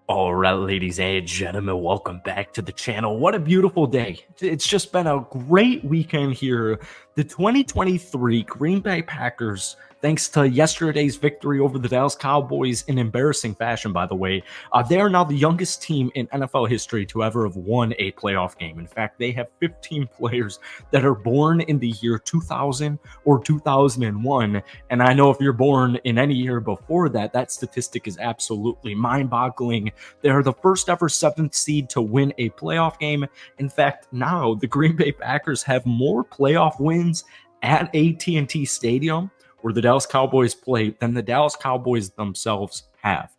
All right, ladies and gentlemen, welcome back to the channel. What a beautiful day. It's just been a great weekend here. The 2023 Green Bay Packers, thanks to yesterday's victory over the Dallas Cowboys in embarrassing fashion, by the way, they are now the youngest team in NFL history to ever have won a playoff game. In fact, they have 15 players that are born in the year 2000 or 2001. And I know if you're born in any year before that, that statistic is absolutely mind-boggling. They are the first ever seventh seed to win a playoff game. In fact, now the Green Bay Packers have more playoff wins at AT&T Stadium, where the Dallas Cowboys play, than the Dallas Cowboys themselves have.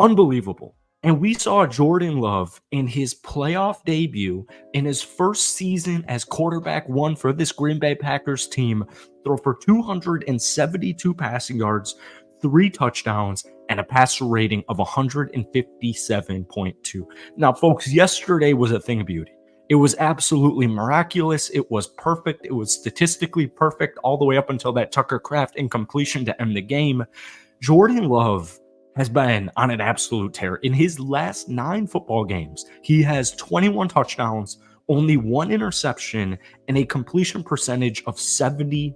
Unbelievable. And we saw Jordan Love in his playoff debut in his first season as quarterback one for this Green Bay Packers team throw for 272 passing yards, 3 touchdowns, and a passer rating of 157.2. Now, folks, yesterday was a thing of beauty. It was absolutely miraculous. It was perfect. It was statistically perfect all the way up until that Tucker Kraft incompletion to end the game. Jordan Love has been on an absolute tear. In his last 9 football games, he has 21 touchdowns, only 1 interception, and a completion percentage of 71%.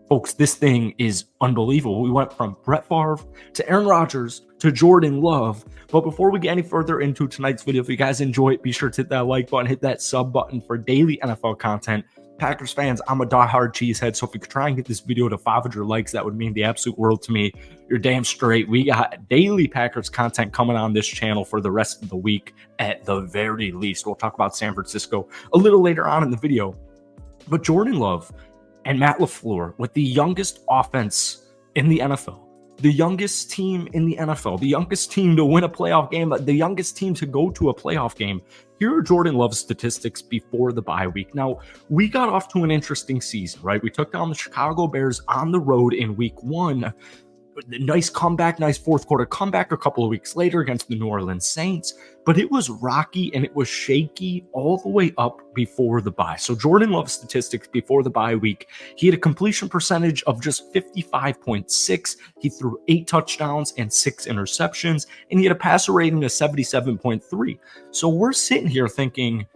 Folks, this thing is unbelievable. We went from Brett Favre to Aaron Rodgers to Jordan Love. But before we get any further into tonight's video, if you guys enjoy it, be sure to hit that like button, hit that sub button for daily NFL content. Packers fans, I'm a diehard cheesehead, so if you could try and get this video to 500 likes, that would mean the absolute world to me. You're damn straight. We got daily Packers content coming on this channel for the rest of the week at the very least. We'll talk about San Francisco a little later on in the video. But Jordan Love and Matt LaFleur, with the youngest offense in the NFL, the youngest team in the NFL, the youngest team to win a playoff game, the youngest team to go to a playoff game. Here are Jordan Love's statistics before the bye week. Now, we got off to an interesting season, right? We took down the Chicago Bears on the road in week 1. Nice comeback, nice fourth quarter comeback a couple of weeks later against the New Orleans Saints, but it was rocky and it was shaky all the way up before the bye. So Jordan Love's statistics before the bye week, he had a completion percentage of just 55.6. He threw 8 touchdowns and 6 interceptions, and he had a passer rating of 77.3. So we're sitting here thinking,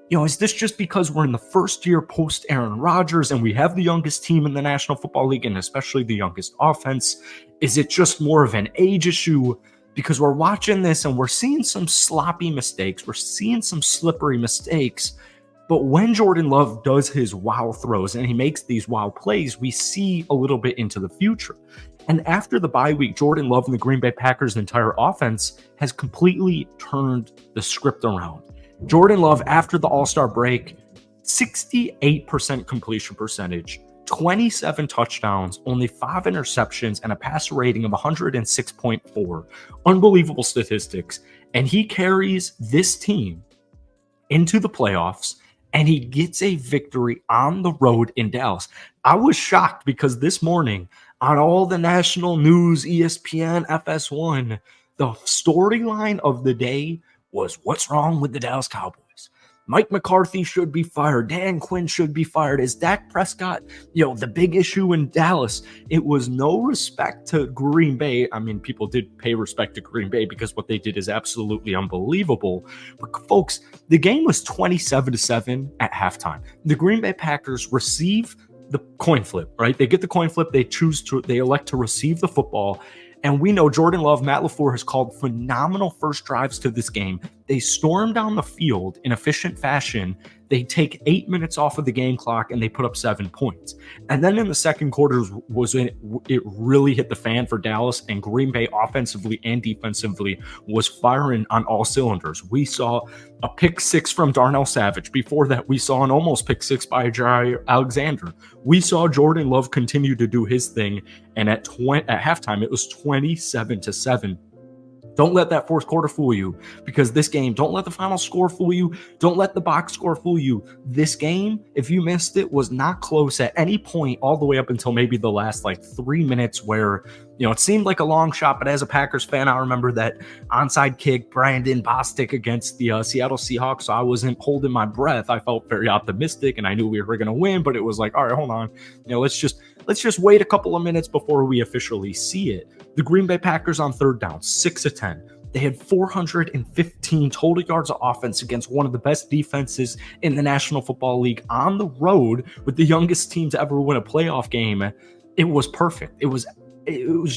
is this just because we're in the first year post Aaron Rodgers and we have the youngest team in the National Football League and especially the youngest offense? Is it just more of an age issue? Because we're watching this and we're seeing some sloppy mistakes. We're seeing some slippery mistakes. But when Jordan Love does his wow throws and he makes these wow plays, we see a little bit into the future. And after the bye week, Jordan Love and the Green Bay Packers' entire offense has completely turned the script around. Jordan Love, after the All-Star break, 68% completion percentage, 27 touchdowns, only 5 interceptions, and a passer rating of 106.4. Unbelievable statistics. And he carries this team into the playoffs, and he gets a victory on the road in Dallas. I was shocked because this morning, on all the national news, ESPN, FS1, the storyline of the day was what's wrong with the Dallas Cowboys. Mike McCarthy should be fired. Dan Quinn should be fired. Is Dak Prescott, the big issue in Dallas? It was no respect to Green Bay. I mean, people did pay respect to Green Bay because what they did is absolutely unbelievable. But folks, the game was 27-7 at halftime. The Green Bay Packers receive the coin flip, right? They get the coin flip. They elect to receive the football. And we know Jordan Love, Matt LaFleur has called phenomenal first drives to this game. They storm down the field in efficient fashion. They take 8 minutes off of the game clock and they put up 7 points. And then in the second quarter was when it really hit the fan for Dallas, and Green Bay offensively and defensively was firing on all cylinders. We saw a pick 6 from Darnell Savage. Before that, we saw an almost pick 6 by Jaire Alexander. We saw Jordan Love continue to do his thing. And at halftime, it was 27-7. Don't let that fourth quarter fool you, because this game, don't let the final score fool you. Don't let the box score fool you. This game, if you missed it, was not close at any point all the way up until maybe the last 3 minutes where, it seemed like a long shot. But as a Packers fan, I remember that onside kick, Brandon Bostic against the Seattle Seahawks. So I wasn't holding my breath. I felt very optimistic and I knew we were going to win, but it was like, all right, hold on. Let's just wait a couple of minutes before we officially see it. The Green Bay Packers on third down, 6 of 10. They had 415 total yards of offense against one of the best defenses in the National Football League on the road with the youngest team to ever win a playoff game. It was perfect. It was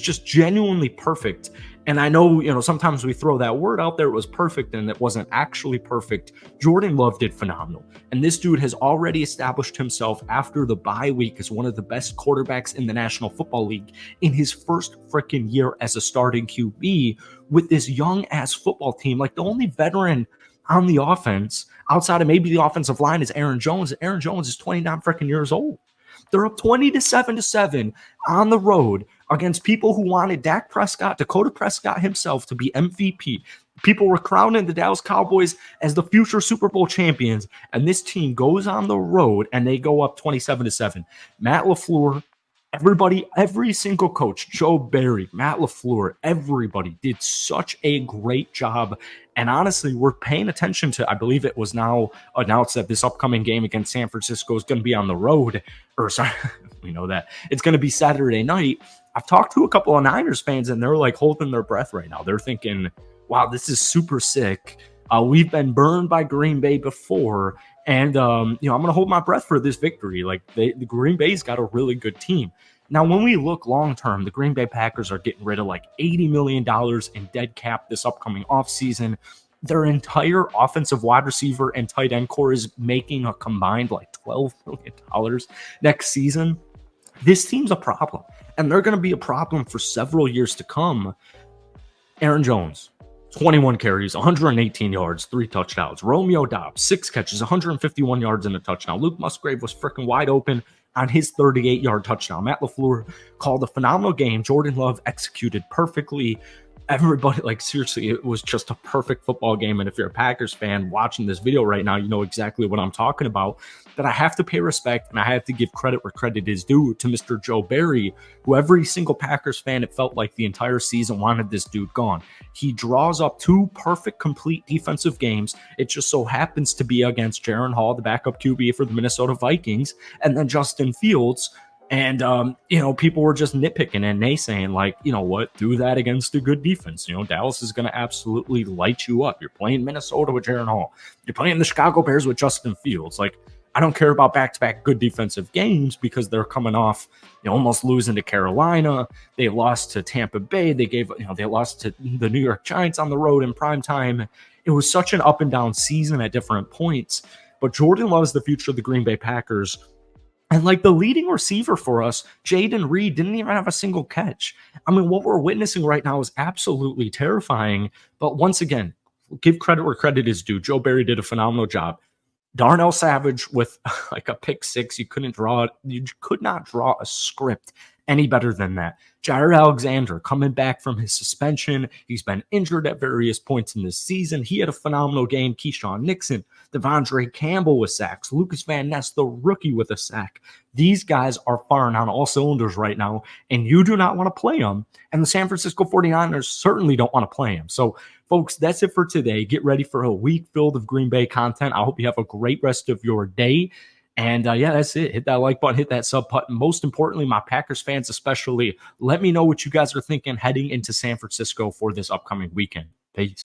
just genuinely perfect. And I know, sometimes we throw that word out there, it was perfect, and it wasn't actually perfect. Jordan Love did phenomenal. And this dude has already established himself after the bye week as one of the best quarterbacks in the National Football League in his first freaking year as a starting QB with this young ass football team. Like, the only veteran on the offense outside of maybe the offensive line is Aaron Jones. Aaron Jones is 29 freaking years old. They're up 20-7 on the road against people who wanted Dak Prescott, Dakota Prescott himself, to be MVP. People were crowning the Dallas Cowboys as the future Super Bowl champions, and this team goes on the road and they go up 27-7. Matt LaFleur, everybody, every single coach, Joe Barry, Matt LaFleur, everybody did such a great job. And honestly, we're paying attention to, I believe it was now announced that this upcoming game against San Francisco is going to be on the road. Or sorry, we know that. It's going to be Saturday night. I've talked to a couple of Niners fans, and they're like holding their breath right now. They're thinking, wow, this is super sick. We've been burned by Green Bay before. And, I'm going to hold my breath for this victory. Like, the Green Bay's got a really good team. Now, when we look long-term, the Green Bay Packers are getting rid of like $80 million in dead cap this upcoming offseason. Their entire offensive wide receiver and tight end core is making a combined like $12 million next season. This team's a problem, and they're going to be a problem for several years to come. Aaron Jones, 21 carries, 118 yards, 3 touchdowns. Romeo Doubs, 6 catches, 151 yards and a touchdown. Luke Musgrave was freaking wide open on his 38-yard touchdown. Matt LaFleur called a phenomenal game. Jordan Love executed perfectly. Everybody, like, seriously, it was just a perfect football game. And if you're a Packers fan watching this video right now, you know exactly what I'm talking about. But I have to pay respect and I have to give credit where credit is due to Mr. Joe Barry, who every single Packers fan, it felt like the entire season, wanted this dude gone. He draws up 2 perfect, complete defensive games. It just so happens to be against Jaren Hall, the backup QB for the Minnesota Vikings, and then Justin Fields. And, people were just nitpicking and naysaying, like, you know what, do that against a good defense. Dallas is going to absolutely light you up. You're playing Minnesota with Jaren Hall. You're playing the Chicago Bears with Justin Fields. Like, I don't care about back-to-back good defensive games because they're coming off, almost losing to Carolina. They lost to Tampa Bay. They lost to the New York Giants on the road in prime time. It was such an up and down season at different points. But Jordan Love is the future of the Green Bay Packers. And like the leading receiver for us, Jaden Reed, didn't even have a single catch. I mean, what we're witnessing right now is absolutely terrifying. But once again, give credit where credit is due. Joe Barry did a phenomenal job. Darnell Savage with like a pick 6. You could not draw a script any better than that. Jair Alexander coming back from his suspension. He's been injured at various points in this season. He had a phenomenal game. Keyshawn Nixon, Devondre Campbell with sacks, Lucas Van Ness, the rookie, with a sack. These guys are firing on all cylinders right now, and you do not want to play them. And the San Francisco 49ers certainly don't want to play them. So, folks, that's it for today. Get ready for a week filled of Green Bay content. I hope you have a great rest of your day. And that's it. Hit that like button, hit that sub button. Most importantly, my Packers fans especially, let me know what you guys are thinking heading into San Francisco for this upcoming weekend. Peace.